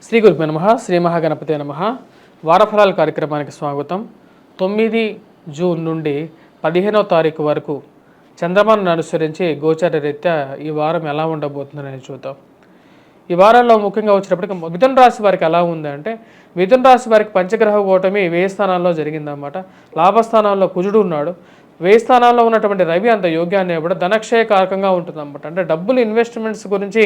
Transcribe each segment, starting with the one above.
శ్రీ గురుభ్యో నమః. శ్రీ మహాగణపతే నమః. వారఫలాల కార్యక్రమానికి స్వాగతం. 9 జూన్ నుండి 15వ తారీఖు వరకు చంద్రమాను అనుసరించి గోచార రీత్యా ఈ వారం ఎలా ఉండబోతుందని చూద్దాం. ఈ వారంలో ముఖ్యంగా వచ్చినప్పటికీ మిథున రాశి వారికి ఎలా ఉందంటే, మిథున రాశి వారికి పంచగ్రహ కూటమి 1000 స్థానాల్లో జరిగిందన్నమాట. లాభస్థానాల్లో కుజుడు ఉన్నాడు. 1000 స్థానాల్లో ఉన్నటువంటి రవి అంత యోగ్యాన్ని ఇవ్వడం ధనక్షయ కారకంగా ఉంటుందన్నమాట. అంటే డబ్బులు ఇన్వెస్ట్మెంట్స్ గురించి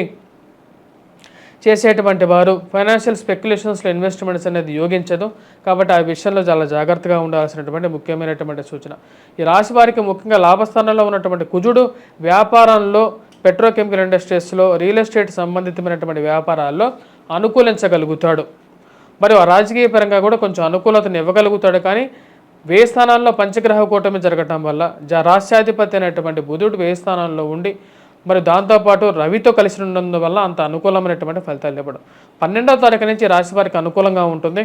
చేసేటువంటి వారు ఫైనాన్షియల్ స్పెక్యులేషన్స్లో ఇన్వెస్ట్మెంట్స్ అనేది యోగించదు. కాబట్టి ఆ విషయంలో చాలా జాగ్రత్తగా ఉండాల్సినటువంటి ముఖ్యమైనటువంటి సూచన. ఈ రాశి వారికి ముఖ్యంగా లాభస్థానంలో ఉన్నటువంటి కుజుడు వ్యాపారంలో, పెట్రోకెమికల్ ఇండస్ట్రీస్లో, రియల్ ఎస్టేట్ సంబంధితమైనటువంటి వ్యాపారాల్లో అనుకూలించగలుగుతాడు. మరియు ఆ రాజకీయ పరంగా కూడా కొంచెం అనుకూలతను ఇవ్వగలుగుతాడు. కానీ 1000 స్థానాల్లో పంచగ్రహ కూటమి జరగటం వల్ల రాష్ట్రాధిపతి అయినటువంటి బుధుడు 1000 స్థానాల్లో ఉండి మరి దాంతోపాటు రవితో కలిసి ఉండడం వల్ల అంత అనుకూలమైనటువంటి ఫలితాలు ఇవ్వడం. 12వ తారీఖు నుంచి రాశి వారికి అనుకూలంగా ఉంటుంది.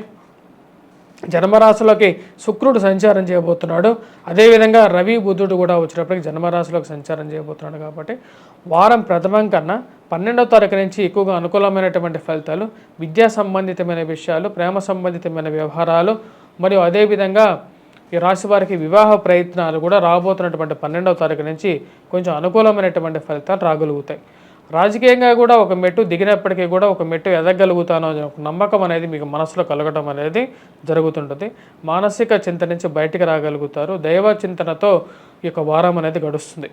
జన్మరాశిలోకి శుక్రుడు సంచారం చేయబోతున్నాడు. అదేవిధంగా రవి బుధుడు కూడా వచ్చినప్పటికీ జన్మరాశిలోకి సంచారం చేయబోతున్నాడు. కాబట్టి వారం ప్రథమం కన్నా 12వ తారీఖు నుంచి ఎక్కువగా అనుకూలమైనటువంటి ఫలితాలు, విద్యా సంబంధితమైన విషయాలు, ప్రేమ సంబంధితమైన వ్యవహారాలు, మరియు అదేవిధంగా ఈ రాశి వారికి వివాహ ప్రయత్నాలు కూడా రాబోతున్నటువంటి 12వ తారీఖు నుంచి కొంచెం అనుకూలమైనటువంటి ఫలితాలు రాగలుగుతాయి. రాజకీయంగా కూడా ఒక మెట్టు దిగినప్పటికీ కూడా ఒక మెట్టు ఎదగలుగుతానో అనే ఒక నమ్మకం అనేది మీకు మనసులో కలగడం అనేది జరుగుతుంటుంది. మానసిక చింత నుంచి బయటికి రాగలుగుతారు. దైవ చింతనతో ఈ యొక్క వారం అనేది గడుస్తుంది.